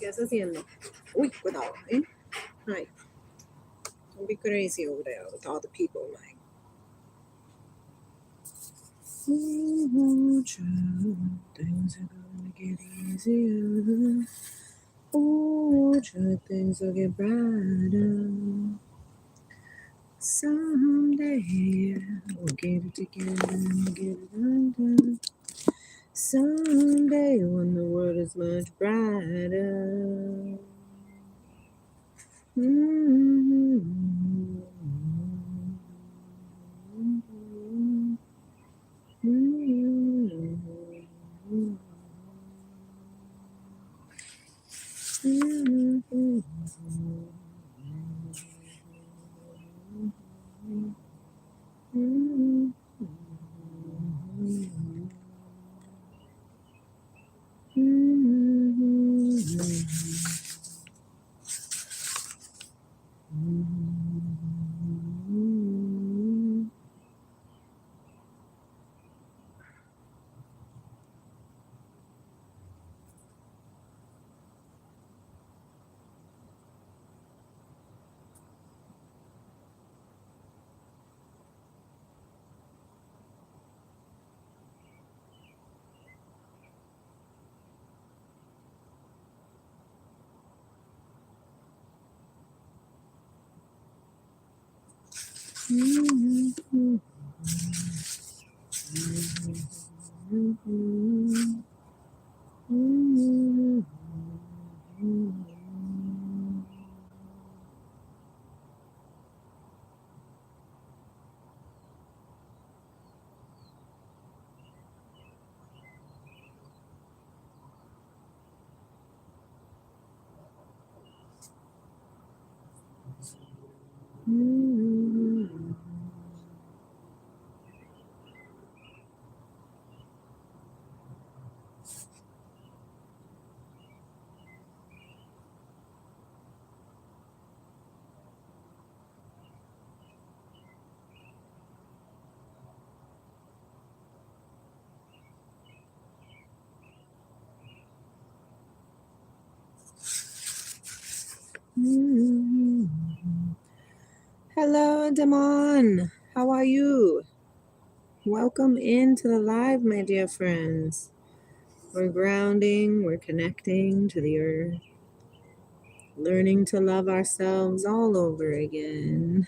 ¿Qué estás haciendo? Uy, cuidado, ¿eh? Hi. Don't be crazy over there with all the people, like. Oh, child, things are gonna get easier. Oh, child, things will get brighter. Someday we'll get it together and get it undone. Someday when the world is much brighter. Hello, Damon. How are you? Welcome into the live, my dear friends. We're grounding, we're connecting to the earth, learning to love ourselves all over again.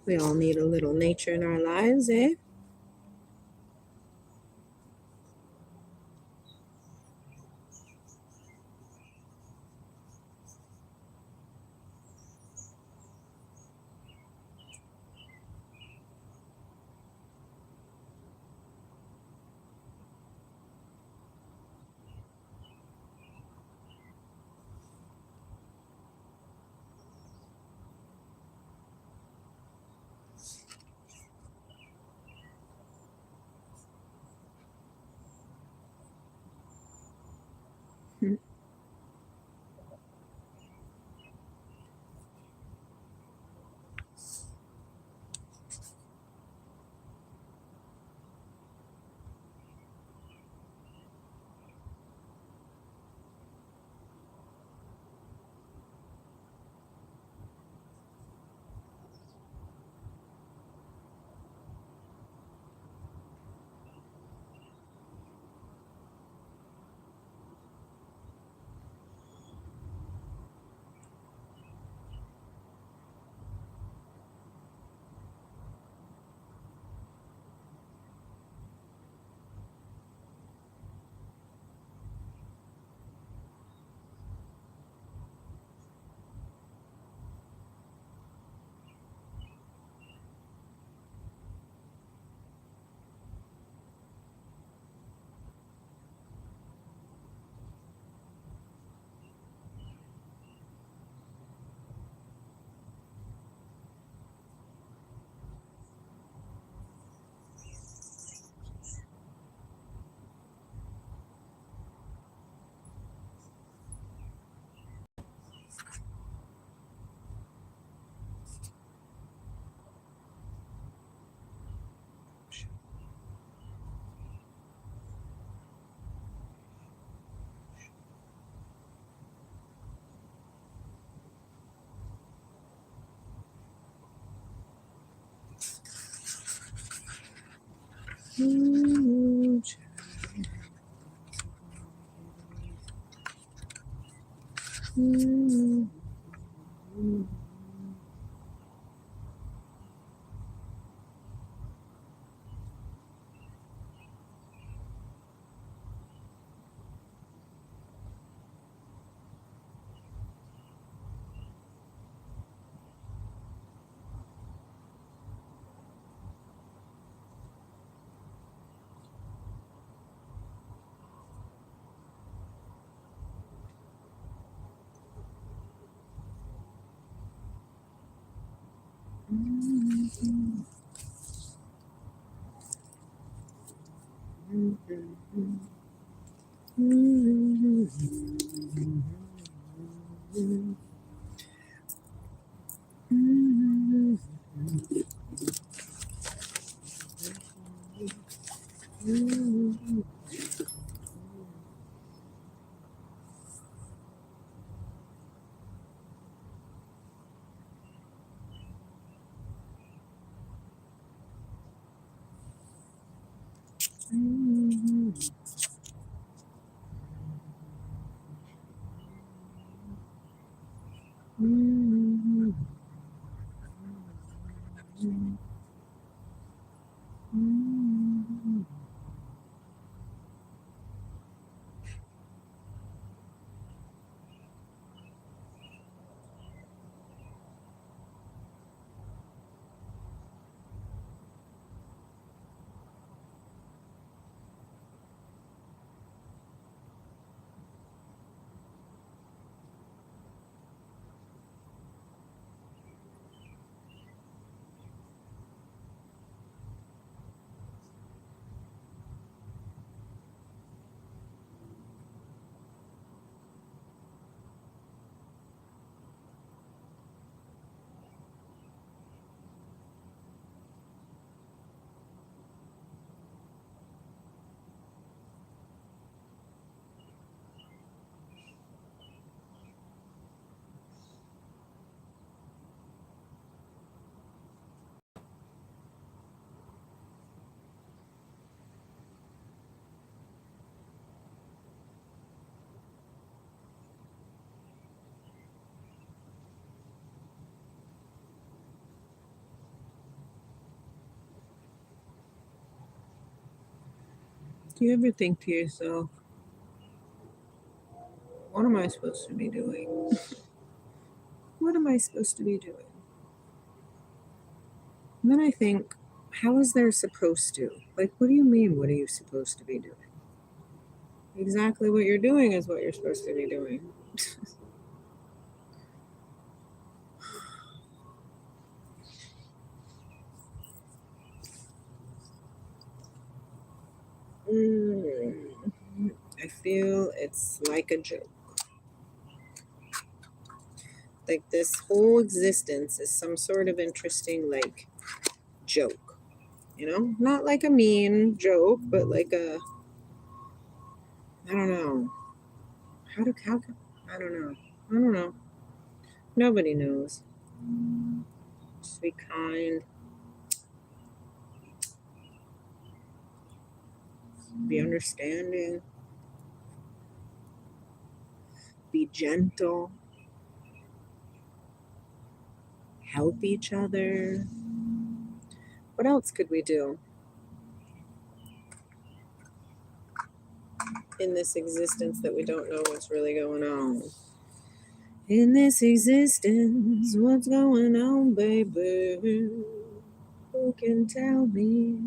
We all need a little nature in our lives, eh? Ooh, child. Do you ever think to yourself, what am I supposed to be doing? What am I supposed to be doing? And then I think, how is there supposed to? Like, what do you mean, what are you supposed to be doing? Exactly what you're doing is what you're supposed to be doing. I feel it's like a joke. Like this whole existence is some sort of interesting, like, joke. You know? Not like a mean joke, but like a, I don't know. How I don't know. I don't know. Nobody knows. Just be kind. Be understanding. Be gentle. Help each other. What else could we do in this existence that we don't know what's really going on? In this existence, what's going on, baby? Who can tell me?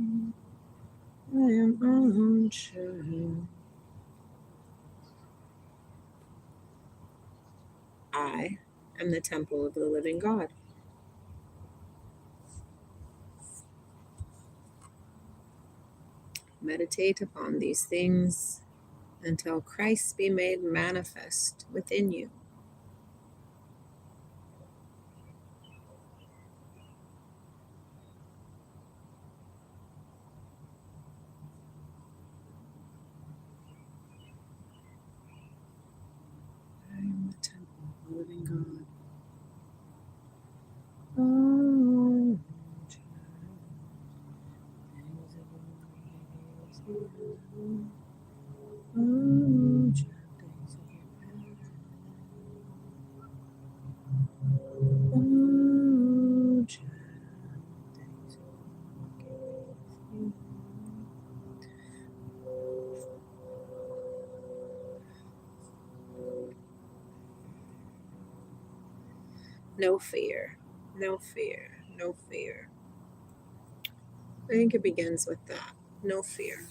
I am unsure. I am the temple of the living God. Meditate upon these things until Christ be made manifest within you. I am the temple of the living God. Oh, Oh, child, things will get better. Oh, child, things will get no fear, no fear, no fear. I think it begins with that. No fear.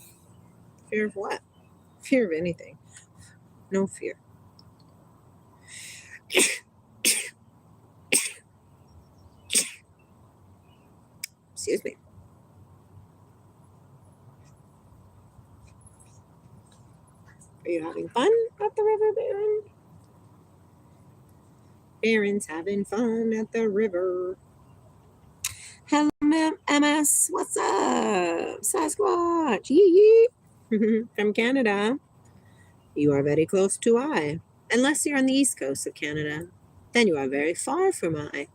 Fear of what? Fear of anything. No fear. Excuse me. Are you having fun at the river, Baron? Baron's having fun at the river. Hello, MS. What's up? Sasquatch. Yee yee. From Canada. You are very close to I. Unless you're on the east coast of Canada. Then you are very far from I.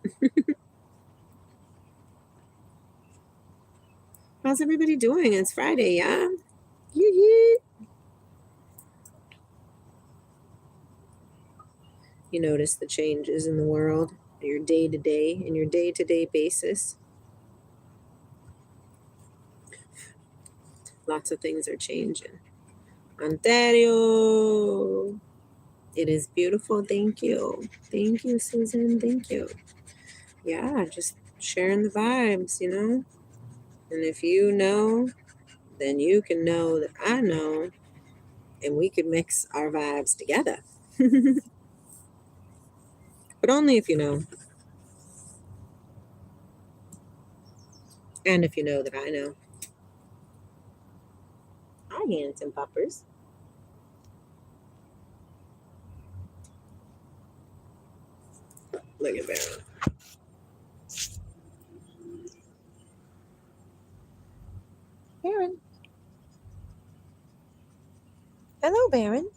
How's everybody doing? It's Friday, yeah? Yee yee. You notice the changes in the world, your day to day, in your day to day basis. Lots of things are changing. Ontario. It is beautiful. Thank you. Thank you, Susan. Thank you. Yeah, just sharing the vibes, you know? And if you know, then you can know that I know, and we could mix our vibes together. But only if you know. And if you know that I know. Hi, handsome puppers. Look at Baron. Baron. Hello, Baron.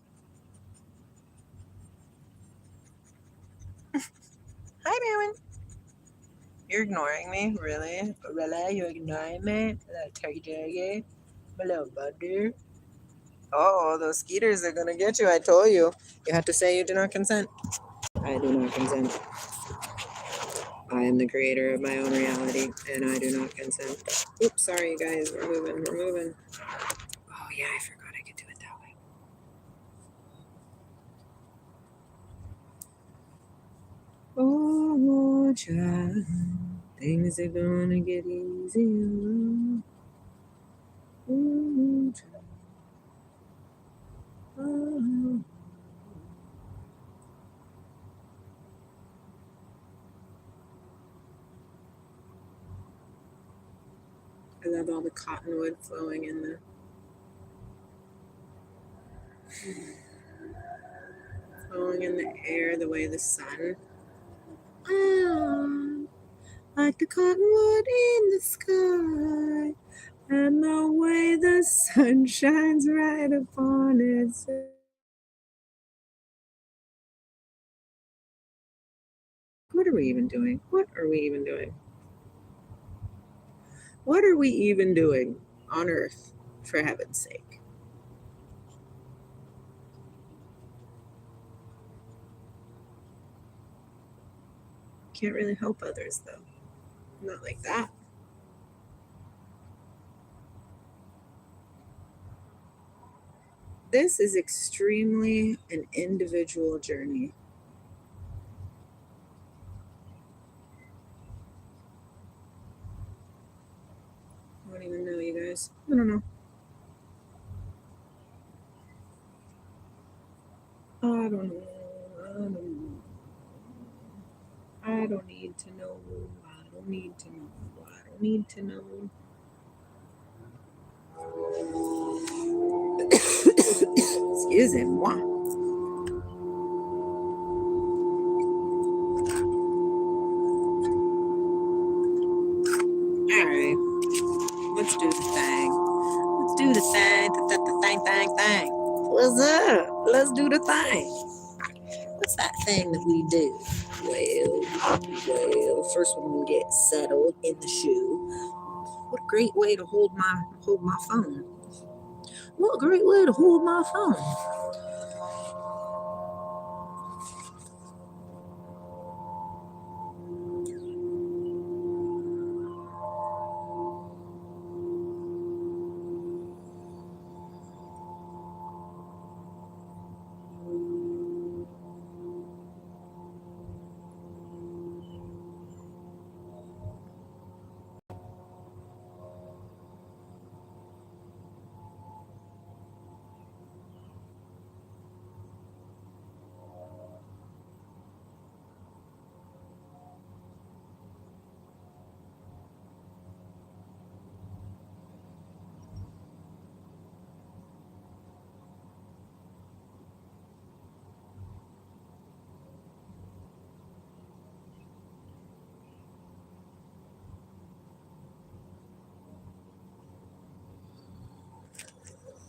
Hi, Baron. You're ignoring me? Really? Really? You're ignoring me? That turkey. My little buddy. Oh, those skeeters are gonna get you. I told you. You have to say you do not consent. I do not consent. I am the creator of my own reality, and I do not consent. Oops, sorry, you guys. We're moving. We're moving. Oh, yeah, I forgot I could do it that way. Oh, child. Things are gonna get easier. Oh, child. Oh. I love all the cottonwood flowing in the air, the way the sun. Ah, like the cottonwood in the sky, and the way the sun shines right upon it. What are we even doing? What are we even doing? What are we even doing on Earth, for heaven's sake? Can't really help others, though. Not like that. This is extremely an individual journey. I don't even know, you guys. I don't know. I don't know. I don't know. I don't need to know. I don't need to know. I don't need to know. Excusez-moi. Alright. Let's do the thing. Let's do the thing. Thing. What's up? Let's do the thing. What's that thing that we do? Well, first we're gonna get settled in the shoe. What a great way to hold my phone. What a great way to hold my phone.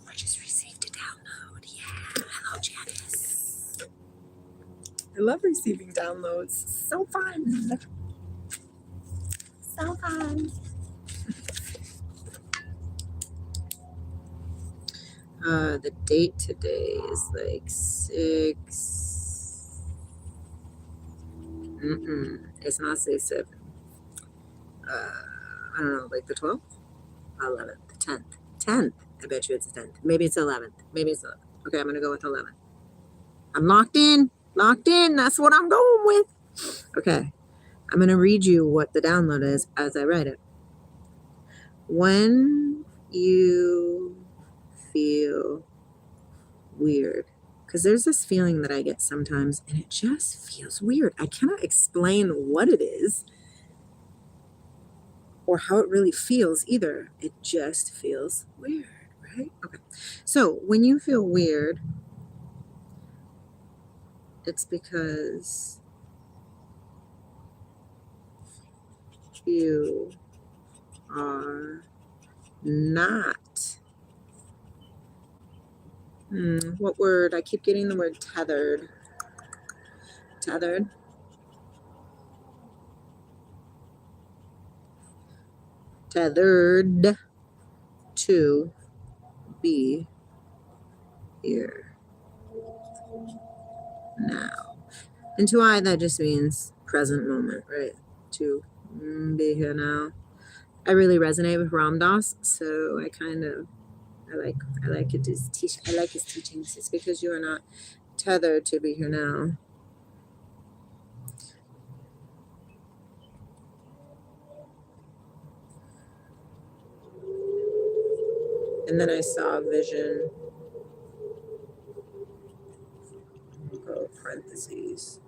I just received a download. Yeah. Hello, Janice. I love receiving downloads. So fun. So fun. The date today is like 6. It's not 6/7. I don't know, like the 12th, 11th, 10th, 10th. I bet you it's the 10th. Maybe it's 11th. Maybe it's 11th. Okay, I'm gonna go with 11th. I'm locked in. Locked in. That's what I'm going with. Okay, I'm gonna read you what the download is as I write it. When you feel weird, because there's this feeling that I get sometimes, and it just feels weird. I cannot explain what it is or how it really feels either. It just feels weird, right? Okay. So when you feel weird, it's because you are not. What word? I keep getting the word tethered. Tethered. Tethered to be here now. And to I, that just means present moment, right? To be here now. I really resonate with Ram Dass, so I like his teachings. It's because you are not tethered to be here now. And then I saw a vision. Go parentheses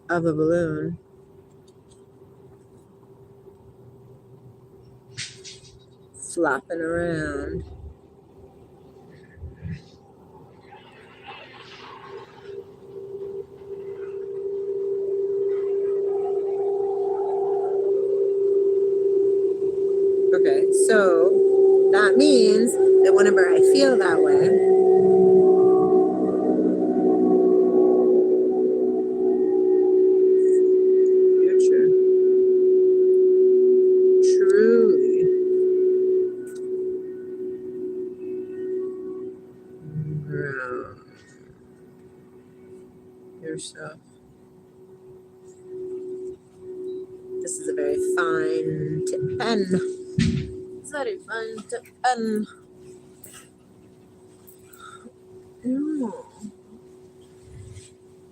of a balloon flopping around. Okay, so that means that whenever I feel that way, future truly ground yourself. This is a very fine tip pen. It's very fine tip pen. Ew.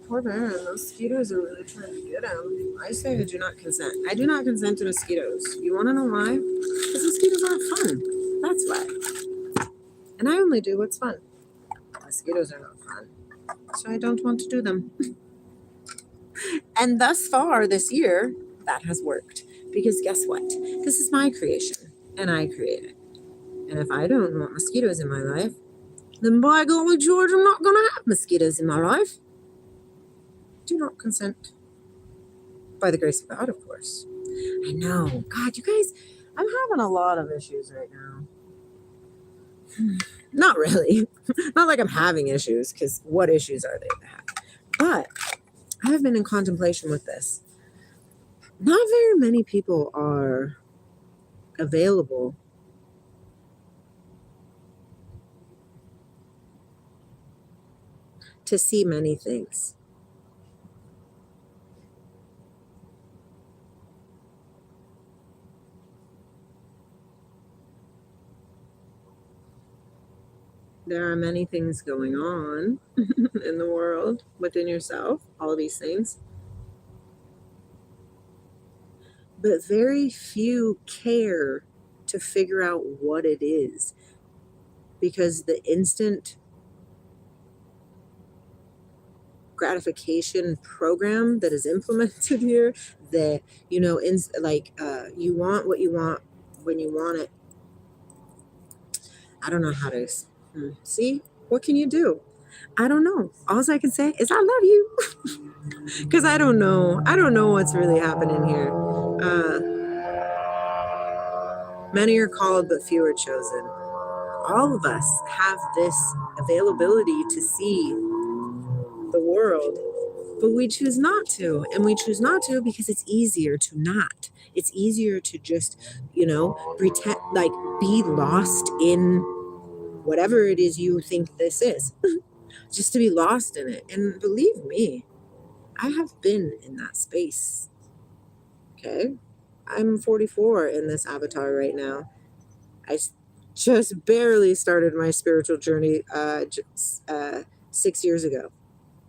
Poor man, those mosquitoes are really trying to get him. I say I do not consent. I do not consent to mosquitoes. You want to know why? Because mosquitoes aren't fun. That's why. And I only do what's fun. Mosquitoes are not fun. So I don't want to do them. And thus far this year, that has worked. Because guess what? This is my creation. And I create it. And if I don't want mosquitoes in my life, then by golly George, I'm not going to have mosquitoes in my life. Do not consent. By the grace of God, of course. I know. God, you guys, I'm having a lot of issues right now. Not really. Not like I'm having issues, because what issues are they to have? But I have been in contemplation with this. Not very many people are available to see many things. There are many things going on in the world, within yourself, all these things. But very few care to figure out what it is, because the instant gratification program that is implemented here, that you want what you want when you want it. I don't know how to see. What can you do? I don't know. All I can say is I love you, because I don't know what's really happening here. Many are called but few are chosen. All of us have this availability to see the world, but we choose not to. And we choose not to because it's easier to not. It's easier to just, pretend, like, be lost in whatever it is you think this is, just to be lost in it. And believe me, I have been in that space. Okay. I'm 44 in this avatar right now. I just barely started my spiritual journey 6 years ago.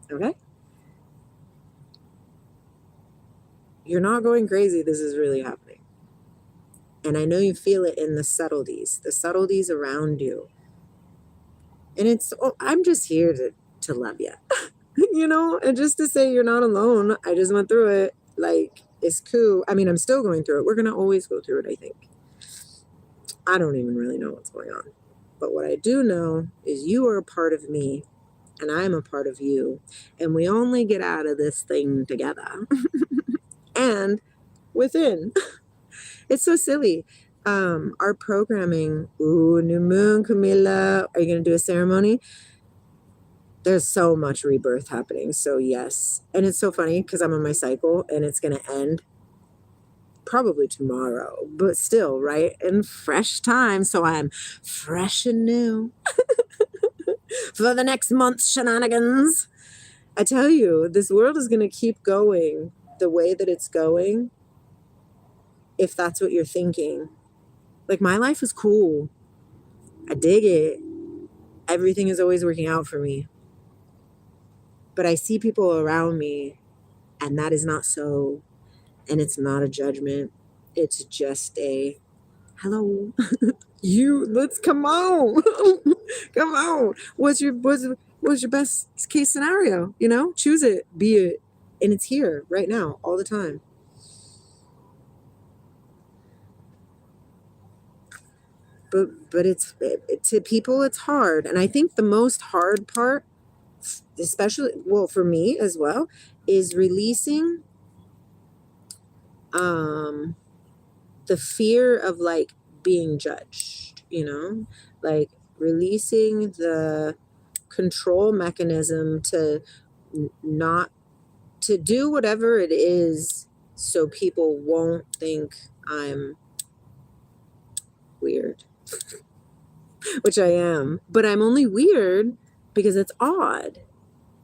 Okay. You're not going crazy. This is really happening. And I know you feel it in the subtleties around you. And I'm just here to love you, and just to say you're not alone. I just went through it. Like, it's cool. I mean, I'm still going through it. We're going to always go through it, I think. I don't even really know what's going on. But what I do know is you are a part of me and I'm a part of you. And we only get out of this thing together. And within. It's so silly. Our programming, new moon, Camila, are you going to do a ceremony? There's so much rebirth happening. So yes. And it's so funny because I'm on my cycle and it's going to end probably tomorrow, but still, right? In fresh time. So I'm fresh and new for the next month's shenanigans. I tell you, this world is going to keep going the way that it's going, if that's what you're thinking. Like, my life is cool. I dig it. Everything is always working out for me. But I see people around me, and that is not so. And it's not a judgment. It's just a hello. Let's come on. Come on. What's your best case scenario? Choose it, be it. And it's here right now, all the time. But to people, it's hard. And I think the most hard part, especially, well, for me as well, is releasing the fear of, like, being judged, like releasing the control mechanism to not to do whatever it is so people won't think I'm weird, which I am, but I'm only weird because it's odd.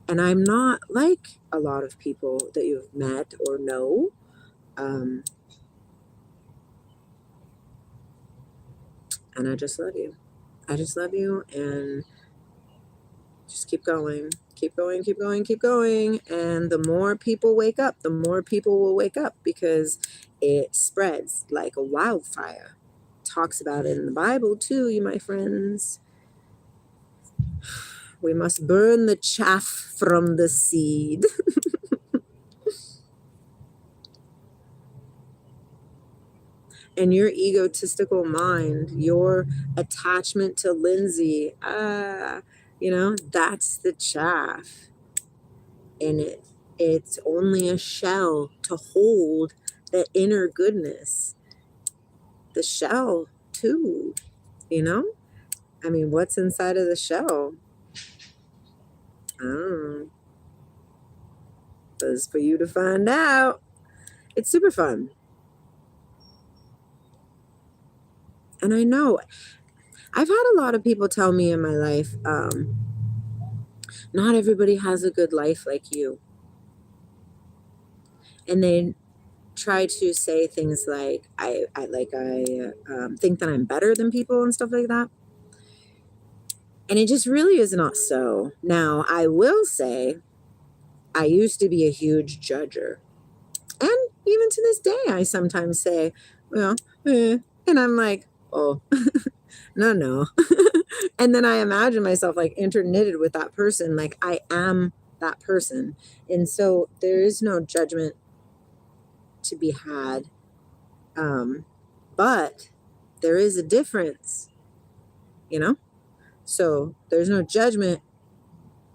And I'm not like a lot of people that you've met or know. And I just love you. I just love you, and just keep going, keep going, keep going, keep going. And the more people wake up, the more people will wake up, because it spreads like a wildfire. Talks about it in the Bible too, you my friends. We must burn the chaff from the seed. And your egotistical mind, your attachment to Lindsay, that's the chaff. And it's only a shell to hold that inner goodness. The shell, too, I mean, what's inside of the shell? I don't know. That's for you to find out. It's super fun. And I know I've had a lot of people tell me in my life, Not everybody has a good life like you. And they try to say things like, I think that I'm better than people and stuff like that. And it just really is not so. Now, I will say, I used to be a huge judger. And even to this day, I sometimes say, well, and I'm like, oh, no. And then I imagine myself like interknitted with that person, like I am that person. And so there is no judgment to be had. But there is a difference, you know? So there's no judgment,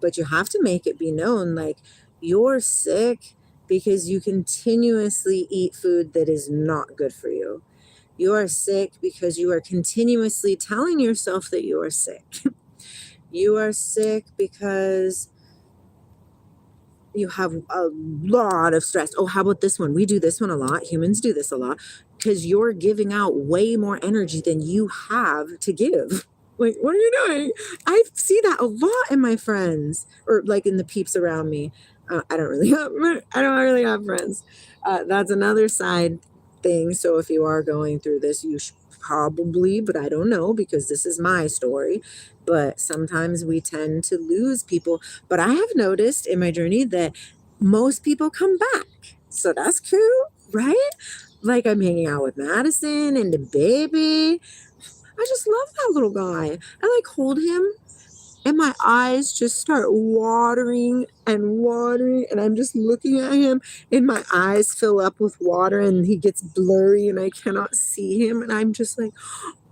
but you have to make it be known like you're sick because you continuously eat food that is not good for you. You are sick because you are continuously telling yourself that you are sick. You are sick because you have a lot of stress. Oh, how about this one? We do this one a lot. Humans do this a lot because you're giving out way more energy than you have to give. Like, what are you doing? I see that a lot in my friends or like in the peeps around me. I don't really have friends. That's another side thing. So if you are going through this, you should probably, but I don't know because this is my story. But sometimes we tend to lose people. But I have noticed in my journey that most people come back. So that's cool, right? Like I'm hanging out with Madison and the baby. I just love that little guy. I like hold him and my eyes just start watering and I'm just looking at him and my eyes fill up with water and he gets blurry and I cannot see him and I'm just like,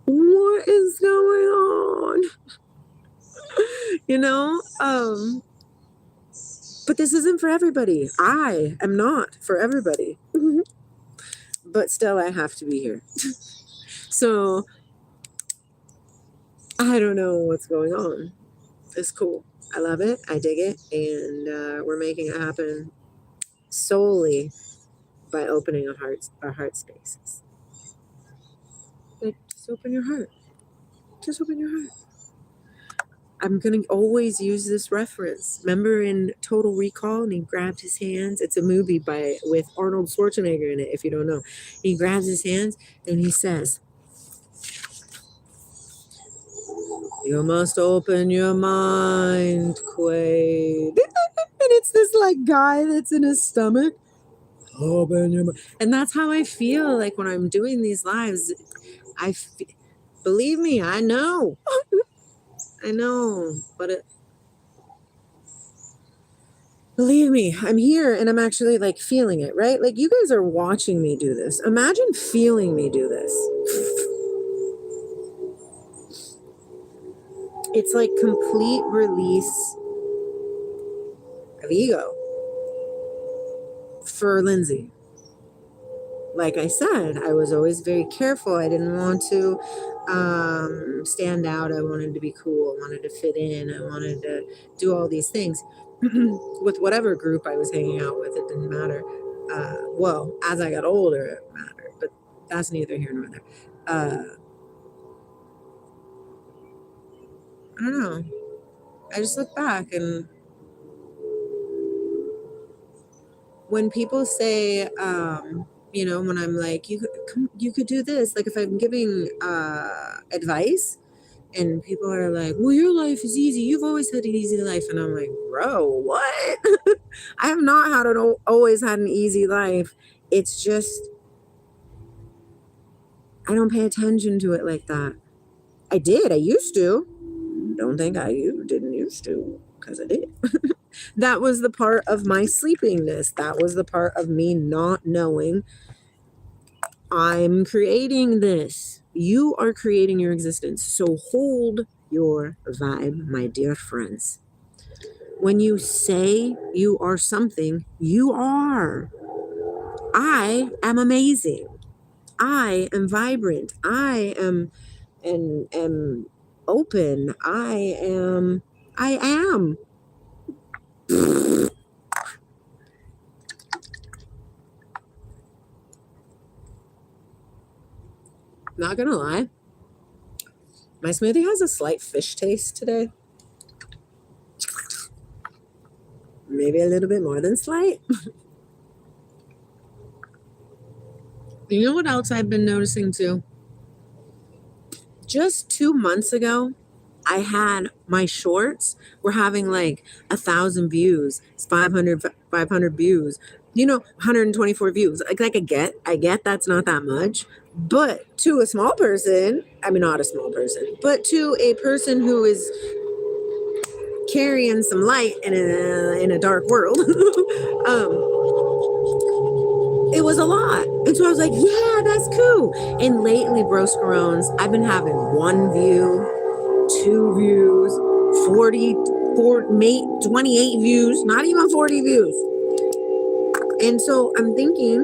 what is going on? You know? But this isn't for everybody. I am not for everybody. But still I have to be here. So I don't know what's going on. It's cool. I love it. I dig it. And we're making it happen solely by opening our heart spaces. Like, just open your heart. Just open your heart. I'm going to always use this reference. Remember in Total Recall and he grabbed his hands? It's a movie with Arnold Schwarzenegger in it, if you don't know. He grabs his hands and he says, you must open your mind, Quaid. And it's this like guy that's in his stomach. Open your mind. And that's how I feel like when I'm doing these lives. Believe me, I know. I know. But believe me, I'm here and I'm actually like feeling it, right? Like you guys are watching me do this. Imagine feeling me do this. It's like complete release of ego for Lindsay. Like I said, I was always very careful. I didn't want to stand out. I wanted to be cool. I wanted to fit in. I wanted to do all these things. With whatever group I was hanging out with, it didn't matter. Well, as I got older, it mattered. But that's neither here nor there. I don't know. I just look back and when people say, when I'm like, you could do this, like if I'm giving advice and people are like, well, your life is easy. You've always had an easy life. And I'm like, bro, what? I have not always had an easy life. It's just, I don't pay attention to it like that. I did. I used to. Don't think didn't used to, because I did. That was the part of my sleepiness. That was the part of me not knowing I'm creating this. You are creating your existence. So hold your vibe, my dear friends. When you say you are something, you are. I am amazing. I am vibrant. I am open. I am. Not gonna lie, my smoothie has a slight fish taste today. maybe a little bit more than slight. You know what else I've been noticing too? Just 2 months ago, I had my shorts were having like 1,000 views, it's 500 views, 124 views. Like I get that's not that much, but to a small person, I mean, not a small person, but to a person who is carrying some light in a dark world, it was a lot. And so I was like, yeah, that's cool. And lately, Broscarones, I've been having 1 view, 2 views, 28 views, not even 40 views. And so I'm thinking,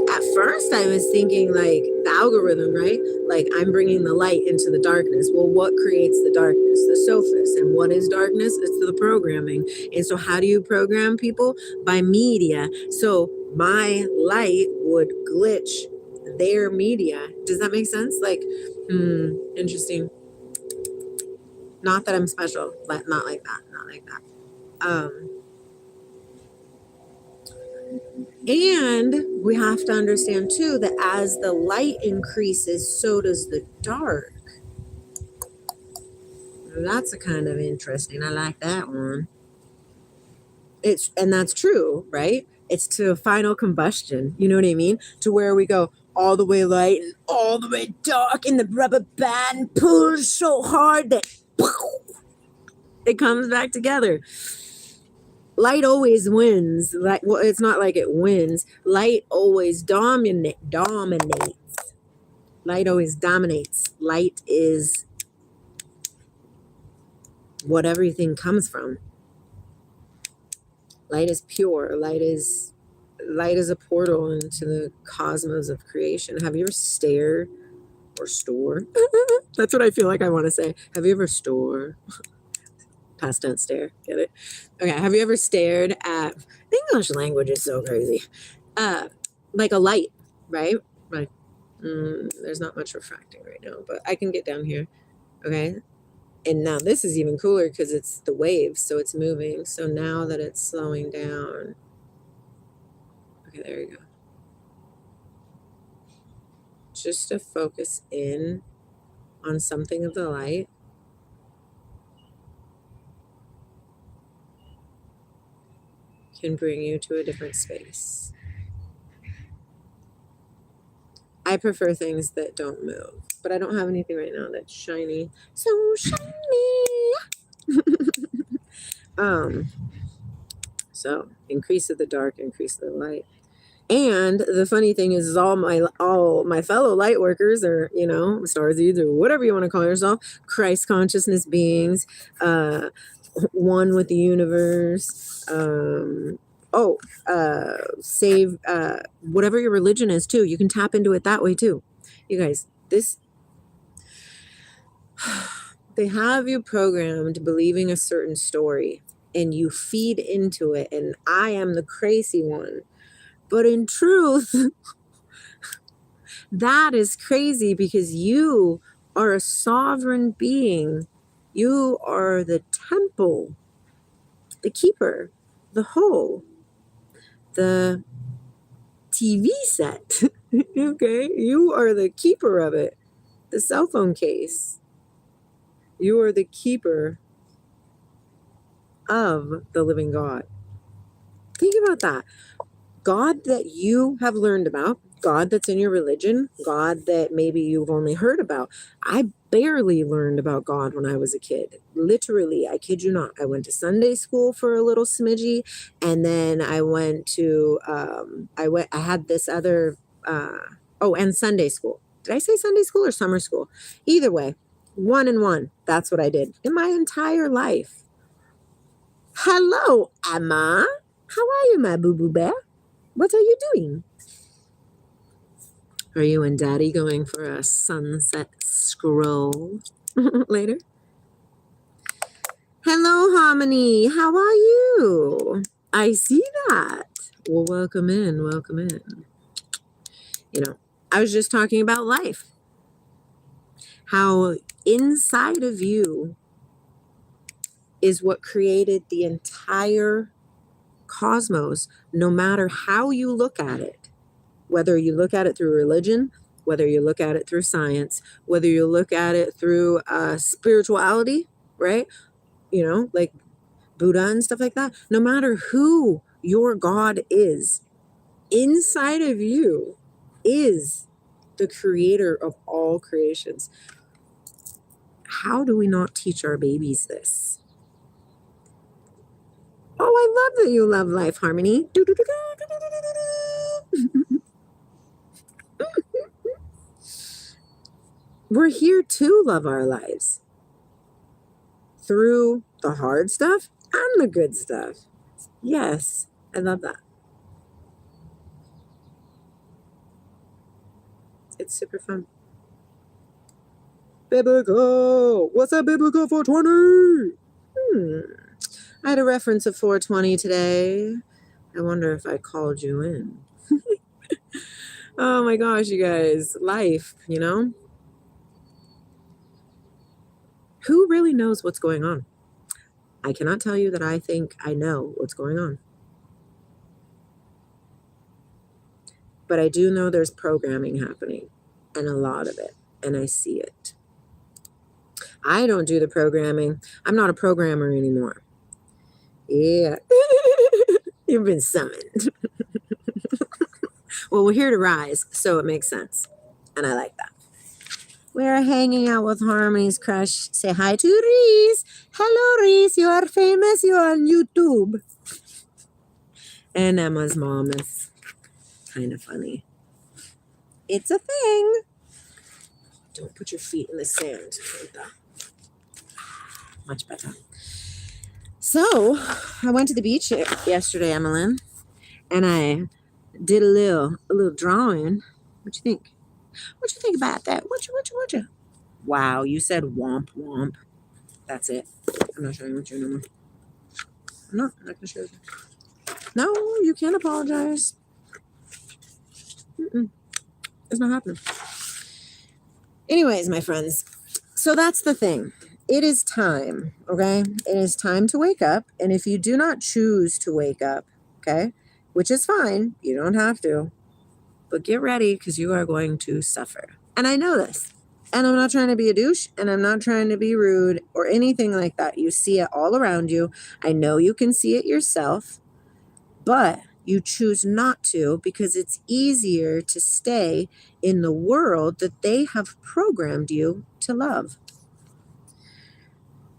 at first I was thinking like the algorithm, right? Like I'm bringing the light into the darkness. Well, what creates the darkness? The sophist. And what is darkness? It's the programming. And so how do you program people? By media. So my light would glitch their media. Does that make sense? Like, interesting. Not that I'm special, but not like that. And we have to understand too that as the light increases, so does the dark. That's a kind of interesting. I like that one. And that's true, right? It's to a final combustion. You know what I mean? To where we go all the way light and all the way dark, and the rubber band pulls so hard that it comes back together. Light always wins. Like, well, it's not like it wins. Light always dominates. Light always dominates. Light is what everything comes from. Light is pure. Light is a portal into the cosmos of creation. Have you ever stared or store? That's what I feel like I want to say. Have you ever store? Past tense stare. Get it? Okay. Have you ever stared at, English language is so crazy. Like a light, right? Right. There's not much refracting right now, but I can get down here. Okay. And now this is even cooler because it's the waves, so it's moving. So now that it's slowing down. Okay, there you go. Just to focus in on something of the light. Can bring you to a different space. I prefer things that don't move, but I don't have anything right now that's shiny. So shiny. So increase of the dark, increase of the light. And the funny thing is all my fellow light workers are, starseeds or whatever you want to call yourself, Christ consciousness beings, one with the universe, save whatever your religion is too. You can tap into it that way too. You guys, they have you programmed believing a certain story and you feed into it, and I am the crazy one. But in truth, that is crazy because you are a sovereign being. You are the temple, the keeper, the whole, the TV set. Okay? You are the keeper of it. The cell phone case. You are the keeper of the living God. Think about that. God that you have learned about, God that's in your religion, God that maybe you've only heard about. I barely learned about God when I was a kid. Literally, I kid you not. I went to Sunday school for a little smidgy, and then I went to, I had this other, and Sunday school. Did I say Sunday school or summer school? Either way, 1 and 1. That's what I did in my entire life. Hello, Emma. How are you, my boo-boo bear? What are you doing? Are you and Daddy going for a sunset scroll later? Hello, Harmony. How are you? I see that. Well, welcome in. Welcome in. I was just talking about life. How inside of you is what created the entire cosmos, no matter how you look at it. Whether you look at it through religion, whether you look at it through science, whether you look at it through spirituality, right? Like Buddha and stuff like that. No matter who your God is, inside of you is the creator of all creations. How do we not teach our babies this? Oh, I love that you love life, Harmony. We're here to love our lives through the hard stuff and the good stuff. Yes, I love that. It's super fun. Biblical. What's that biblical 420? I had a reference of 420 today. I wonder if I called you in. Oh my gosh, you guys. Life, Who really knows what's going on? I cannot tell you that I think I know what's going on. But I do know there's programming happening, and a lot of it, and I see it. I don't do the programming. I'm not a programmer anymore. Yeah. You've been summoned. Well, we're here to rise, so it makes sense. And I like that. We're hanging out with Harmony's crush. Say hi to Reese. Hello, Reese. You are famous. You are on YouTube. And Emma's mom is kind of funny. It's a thing. Don't put your feet in the sand like that. Much better. So, I went to the beach yesterday, Emmeline, and I did a little drawing. What you think? What you think about that? What you? Wow, you said womp womp. That's it. I'm not showing what you no more. I'm not going to show you. No, you can't apologize. It's not happening. Anyways, my friends, so that's the thing. It is time, okay? It is time to wake up. And if you do not choose to wake up, okay, which is fine, you don't have to, but get ready because you are going to suffer. And I know this. And I'm not trying to be a douche, and I'm not trying to be rude or anything like that. You see it all around you. I know you can see it yourself, but you choose not to because it's easier to stay in the world that they have programmed you to love.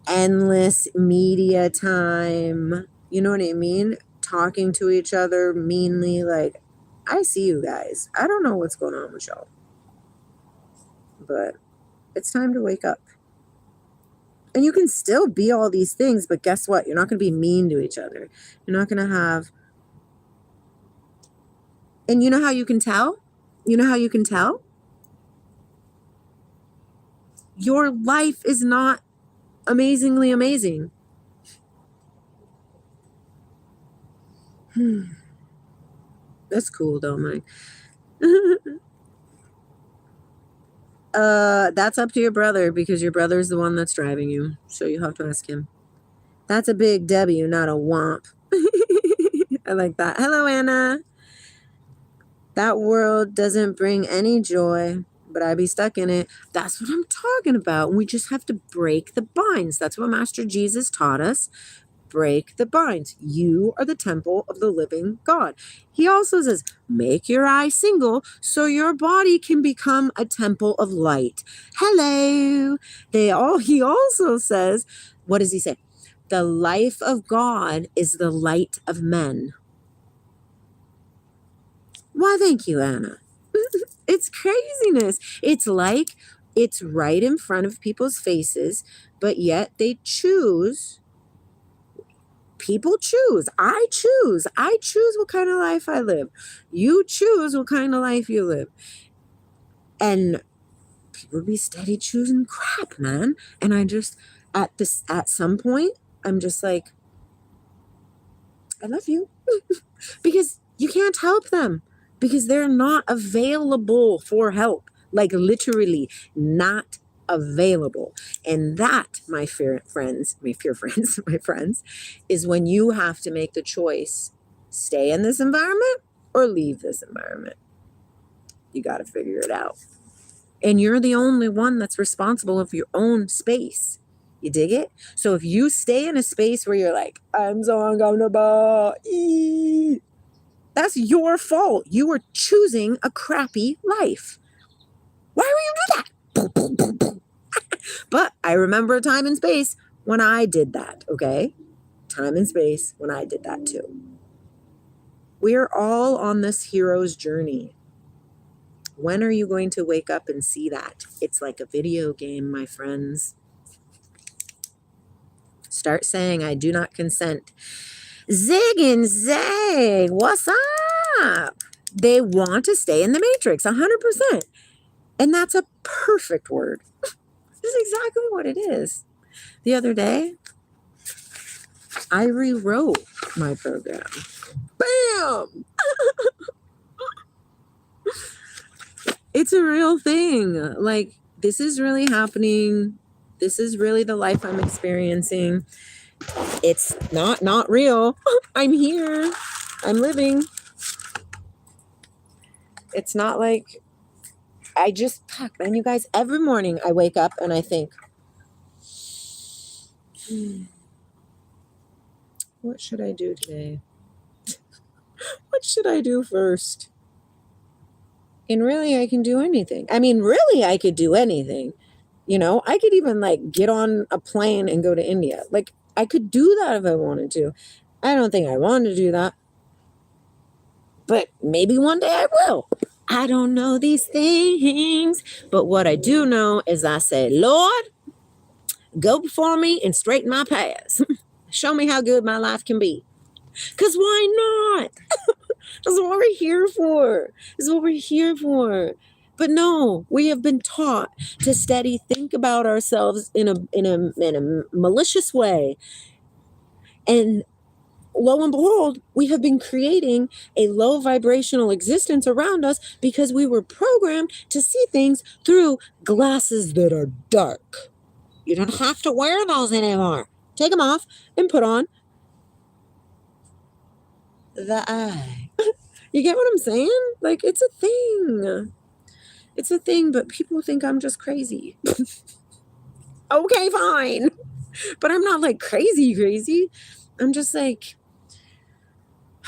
Endless media time, you know what I mean? Talking to each other meanly. Like, I see you guys. I don't know what's going on with y'all, but it's time to wake up. And you can still be all these things, but guess what? You're not going to be mean to each other. You're not going to have... And you know how you can tell? Your life is not amazingly amazing. That's cool though, Mike. That's up to your brother because your brother's the one that's driving you. So you have to ask him. That's a big W, not a womp. I like that. Hello, Anna. That world doesn't bring any joy, but I be stuck in it. That's what I'm talking about. We just have to break the binds. That's what Master Jesus taught us. Break the binds. You are the temple of the living God. He also says, make your eye single so your body can become a temple of light. Hello. He also says, what does he say? The life of God is the light of men. Why, thank you, Anna. It's craziness. It's like it's right in front of people's faces, but yet they choose. People choose. I choose. I choose what kind of life I live. You choose what kind of life you live. And people be steady choosing crap, man. And I just, at some point, I'm just like, I love you. Because you can't help them. Because they're not available for help. Like literally not available. And that, my friends, is when you have to make the choice, stay in this environment or leave this environment. You got to figure it out. And you're the only one that's responsible of your own space. You dig it? So if you stay in a space where you're like, I'm so uncomfortable, that's your fault. You are choosing a crappy life. Why would you do that? But I remember a time and space when I did that, okay? Time and space when I did that too. We're all on this hero's journey. When are you going to wake up and see that? It's like a video game, my friends. Start saying, I do not consent. Zig and Zag, what's up? They want to stay in the matrix, 100%. And that's a perfect word. This is exactly what it is. The other day, I rewrote my program. Bam! It's a real thing. Like, this is really happening. This is really the life I'm experiencing. It's not real. I'm here. I'm living. It's not like man, you guys, every morning I wake up and I think, what should I do today? What should I do first? And really, I can do anything. I mean, really, I could do anything. You know, I could even like get on a plane and go to India. Like, I could do that if I wanted to. I don't think I want to do that. But maybe one day I will. I don't know these things. But what I do know is I say, Lord, go before me and straighten my paths. Show me how good my life can be. Because why not? That's what we're here for. This is what we're here for. But no, we have been taught to steady think about ourselves in a malicious way. And lo and behold, we have been creating a low vibrational existence around us because we were programmed to see things through glasses that are dark. You don't have to wear those anymore. Take them off and put on the eye. You get what I'm saying? Like, it's a thing. It's a thing, but people think I'm just crazy. Okay, fine. But I'm not like crazy. I'm just like,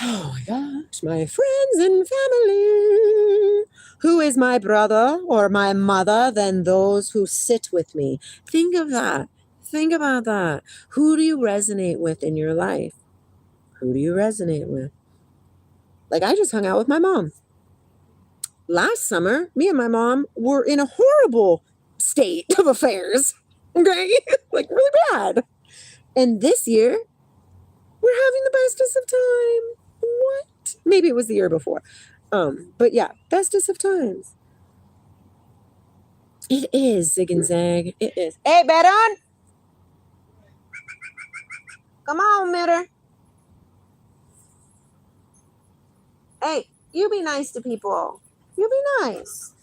oh my gosh, my friends and family. Who is my brother or my mother than those who sit with me? Think of that. Think about that. Who do you resonate with in your life? Who do you resonate with? Like, I just hung out with my mom. Last summer, me and my mom were in a horrible state of affairs. Okay? Like, really bad. And this year, we're having the bestest of time. What? Maybe it was the year before. But yeah, bestest of times. It is, Zig and Zag. It is. Hey, Bedon! Come on, Mitter. Hey, you be nice to people. You be nice.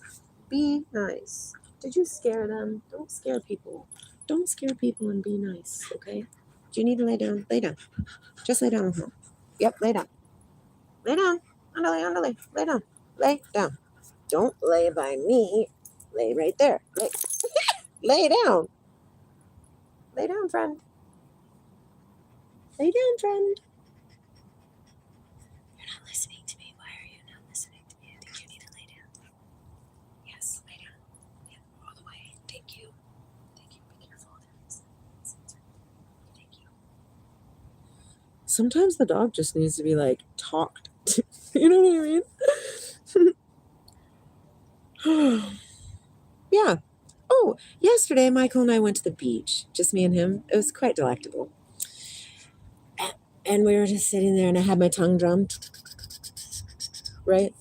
Be nice. Did you scare them? Don't scare people. Don't scare people and be nice, okay? Do you need to lay down? Lay down. Just lay down with me. Yep, lay down. Lay down. Underlay. Lay down. Lay down. Don't lay by me. Lay right there. Lay down. Lay down, friend. Lay down, friend. You're not listening to me. Why are you not listening to me? I think you need to lay down. Yes, lay down. Yeah, all the way. Thank you. Thank you. Be careful. Thank you. Sometimes the dog just needs to be like talked to. You know what I mean? Yeah. Oh, yesterday Michael and I went to the beach. Just me and him. It was quite delectable. And we were just sitting there and I had my tongue drum. Right?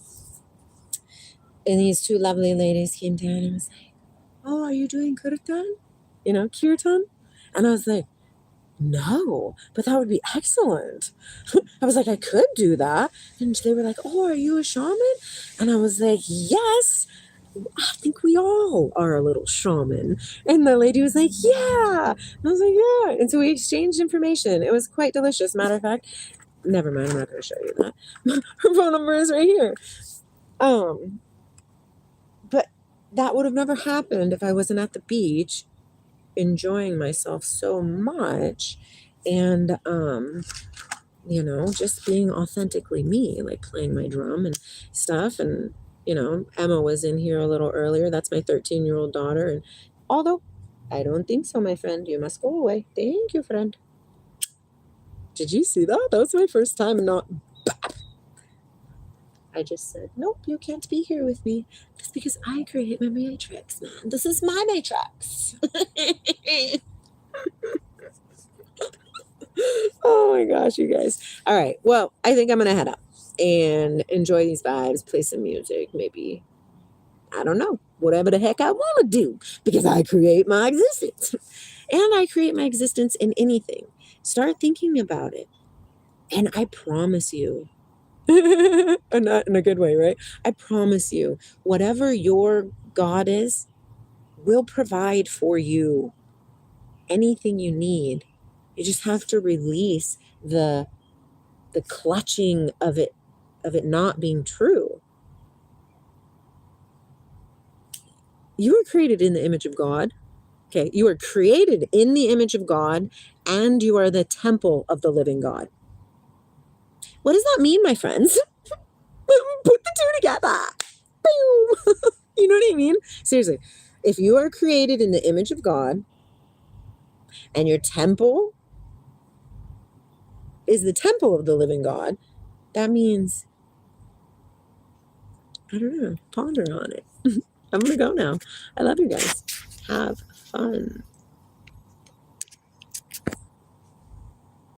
And these two lovely ladies came down and was like, oh, are you doing kirtan? You know, kirtan? And I was like, no, but that would be excellent. I was like, I could do that. And they were like, oh, are you a shaman? And I was like, yes. I think we all are a little shaman. And the lady was like, yeah. And I was like, yeah. And so we exchanged information. It was quite delicious. Matter of fact, never mind, I'm not going to show you that. Her phone number is right here. But that would have never happened if I wasn't at the beach enjoying myself so much and just being authentically me, like playing my drum and stuff. And Emma was in here a little earlier. That's my 13-year-old daughter. And although I don't think so, my friend, you must go away. Thank you, friend. Did you see that? That was my first time. And not I just said, nope, you can't be here with me. That's because I create my matrix, man. This is my matrix. Oh my gosh, you guys. All right. Well, I think I'm going to head up and enjoy these vibes, play some music, maybe, I don't know, whatever the heck I want to do, because I create my existence. And I create my existence in anything. Start thinking about it. And I promise you, not in a good way, right? I promise you, whatever your God is will provide for you anything you need. You just have to release the clutching of it not being true. You were created in the image of God. Okay, you are created in the image of God, and you are the temple of the living God. What does that mean, my friends? Put the two together. Boom. You know what I mean? Seriously, if you are created in the image of God, and your temple is the temple of the living God, that means, I don't know, ponder on it. I'm going to go now. I love you guys. Have fun.